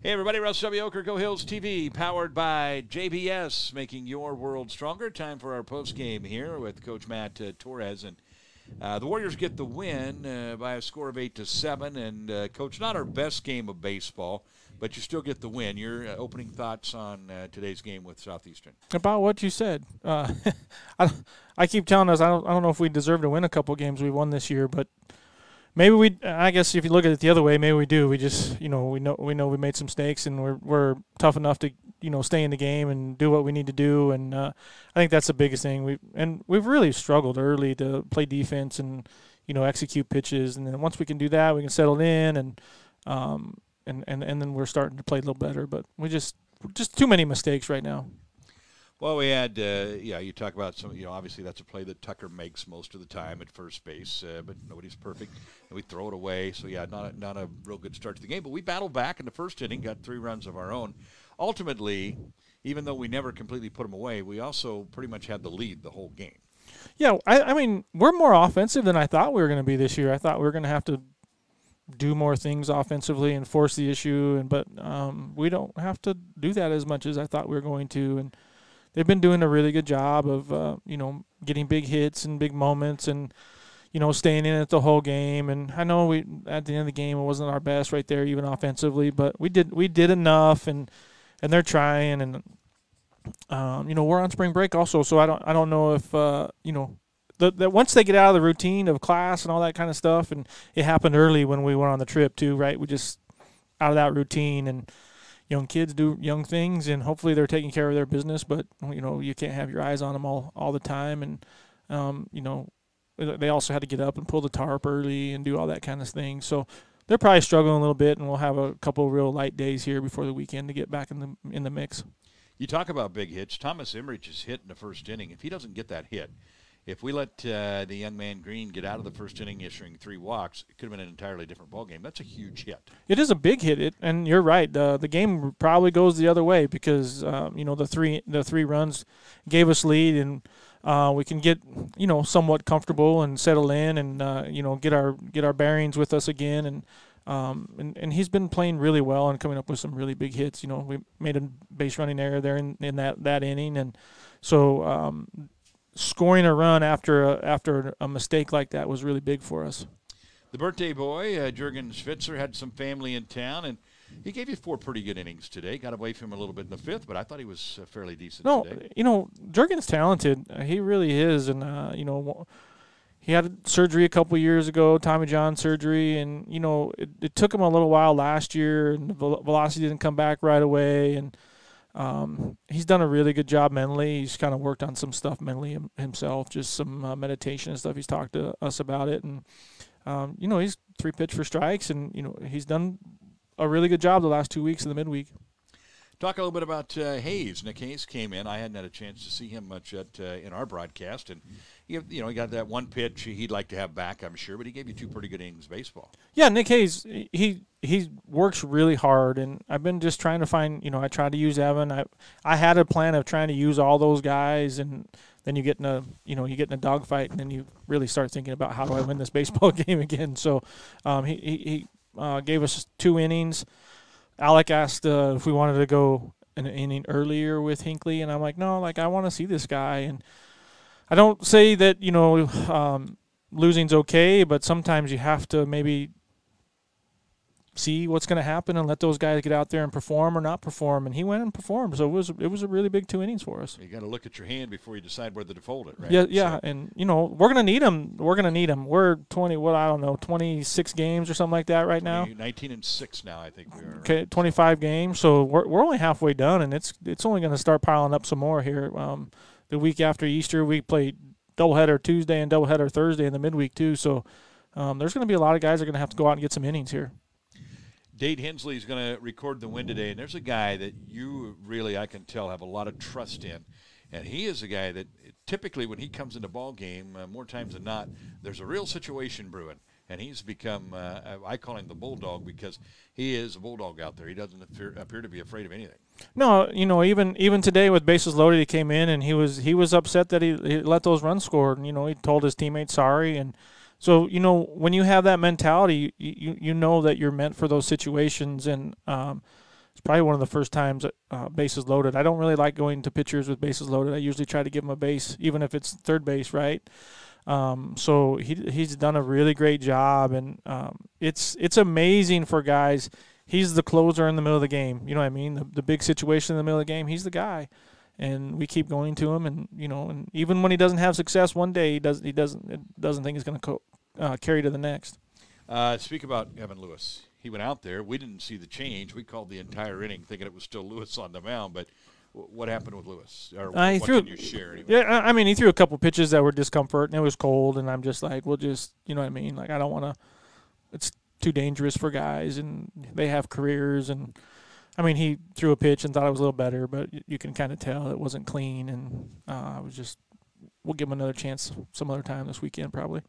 Hey everybody, Russ W. Oker, Go Hills TV, powered by JBS, making your world stronger. Time for our postgame here with Coach Matt Torrez. And the Warriors get the win by a score of 8-7. And, Coach, not our best game of baseball, but you still get the win. Your opening thoughts on today's game with Southeastern? About what you said. I keep telling us I don't know if we deserve to win a couple games we won this year, but maybe we. I guess if you look at it the other way, maybe we do. We just, we know we made some mistakes, and we're tough enough to stay in the game and do what we need to do. And I think that's the biggest thing. We've really struggled early to play defense and execute pitches, and then once we can do that, we can settle in and then we're starting to play a little better. But we just too many mistakes right now. Well, we had, you talk about some, obviously that's a play that Tucker makes most of the time at first base, but nobody's perfect, and we throw it away. So, yeah, not a real good start to the game. But we battled back in the first inning, got 3 runs of our own. Ultimately, even though we never completely put them away, we also pretty much had the lead the whole game. Yeah, I mean, we're more offensive than I thought we were going to be this year. I thought we were going to have to do more things offensively and force the issue, but we don't have to do that as much as I thought we were going to. And they've been doing a really good job of, getting big hits and big moments and, staying in it the whole game. And I know at the end of the game, it wasn't our best right there, even offensively, but we did enough, and they're trying. And, we're on spring break also, so I don't know if, that once they get out of the routine of class and all that kind of stuff, and it happened early when we went on the trip too, right? We just out of that routine, and young kids do young things, and hopefully they're taking care of their business, but you can't have your eyes on them all the time. And they also had to get up and pull the tarp early and do all that kind of thing, so they're probably struggling a little bit, and we'll have a couple of real light days here before the weekend to get back in the mix. You talk about big hits. Thomas Emmerich is hit in the first inning. If he doesn't get that hit, if we let the young man Green get out of the first inning issuing 3 walks, it could have been an entirely different ballgame. That's a huge hit. It is a big hit, and you're right. The game probably goes the other way because the three runs gave us lead, and we can get somewhat comfortable and settle in, and get our bearings with us again. And he's been playing really well and coming up with some really big hits. We made a base running error there in that inning, and so. Scoring a run after a mistake like that was really big for us. The birthday boy, Jurgen Schwitzer, had some family in town, and he gave you 4 pretty good innings today. Got away from him a little bit in the 5th, but I thought he was fairly decent today. Jurgen's talented. He really is, and he had surgery a couple years ago, Tommy John surgery, and it took him a little while last year, and the velocity didn't come back right away, and he's done a really good job mentally. He's kind of worked on some stuff mentally himself, just some meditation and stuff. He's talked to us about it, and he's 3 pitch for strikes, and he's done a really good job the last 2 weeks of the midweek. Talk a little bit about Hayes. Nick Hayes came in. I hadn't had a chance to see him much in our broadcast, and he got that 1 pitch he'd like to have back, I'm sure, but he gave you 2 pretty good innings of baseball. Yeah, Nick Hayes, he works really hard, and I've been just trying to find. I tried to use Evan. I had a plan of trying to use all those guys, and then you get in a dogfight, and then you really start thinking about how do I win this baseball game again. So he gave us 2 innings. Alec asked if we wanted to go an inning earlier with Hinckley, and I'm like, no, I want to see this guy. And I don't say that losing's okay, but sometimes you have to maybe see what's going to happen and let those guys get out there and perform or not perform. And he went and performed, so it was a really big 2 innings for us. You got to look at your hand before you decide whether to fold it, right? Yeah, so. And we're going to need him. We're 26 games or something like that right now. 19-6 now, I think we are. Okay, 25 games. So we're only halfway done, and it's only going to start piling up some more here. The week after Easter, we played doubleheader Tuesday and doubleheader Thursday in the midweek too. So there's going to be a lot of guys that are going to have to go out and get some innings here. Dade Hensley is going to record the win today, and there's a guy that you really, I can tell, have a lot of trust in. And he is a guy that typically when he comes into ball game, more times than not, there's a real situation brewing. And he's become, I call him the bulldog because he is a bulldog out there. He doesn't appear to be afraid of anything. No, even today with bases loaded, he came in and he was upset that he let those runs score. And, he told his teammates sorry. And so, when you have that mentality, you know that you're meant for those situations. And probably one of the first times bases loaded. I don't really like going to pitchers with bases loaded. I usually try to give them a base, even if it's third base, right? So he's done a really great job, and it's amazing for guys. He's the closer in the middle of the game. You know what I mean? The big situation in the middle of the game, he's the guy. And we keep going to him, and and even when he doesn't have success one day, he doesn't think he's going to carry to the next. Speak about Evan Lewis. He went out there. We didn't see the change. We called the entire inning thinking it was still Lewis on the mound. But what happened with Lewis? Or what can you share? Anyway? Yeah, I mean, he threw a couple pitches that were discomfort, and it was cold. And I'm just like, we'll just, you know what I mean? Like, I don't want to. It's too dangerous for guys, and they have careers. And I mean, he threw a pitch and thought it was a little better, but you can kind of tell it wasn't clean. And I was just, we'll give him another chance some other time this weekend probably.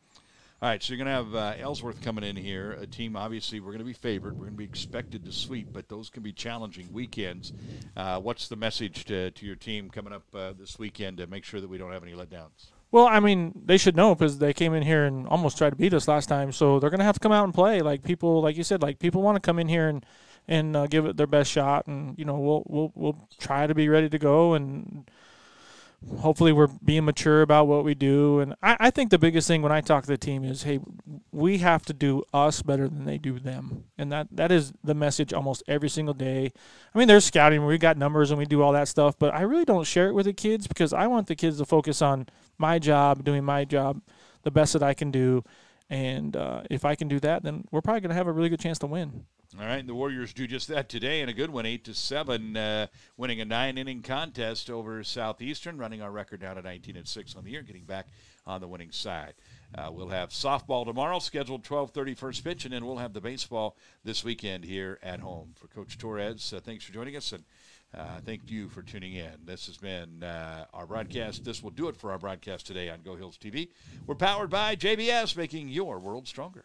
All right, so you're going to have Ellsworth coming in here, a team obviously we're going to be favored. We're going to be expected to sweep, but those can be challenging weekends. What's the message to your team coming up this weekend to make sure that we don't have any letdowns? Well, I mean, they should know because they came in here and almost tried to beat us last time, so they're going to have to come out and play. Like people, like you said, like people want to come in here and give it their best shot, and we'll try to be ready to go, and hopefully we're being mature about what we do. And I think the biggest thing when I talk to the team is, hey, we have to do us better than they do them. And that is the message almost every single day. I mean, there's scouting where we got numbers and we do all that stuff, but I really don't share it with the kids because I want the kids to focus on my job, doing my job the best that I can do. And if I can do that, then we're probably going to have a really good chance to win. All right, and the Warriors do just that today in a good one, 8-7, winning a 9-inning contest over Southeastern, running our record down to 19-6 on the year, getting back on the winning side. We'll have softball tomorrow, scheduled 12:30 first pitch, and then we'll have the baseball this weekend here at home. For Coach Torrez, thanks for joining us, and thank you for tuning in. This has been our broadcast. This will do it for our broadcast today on Go Hills TV. We're powered by JBS, making your world stronger.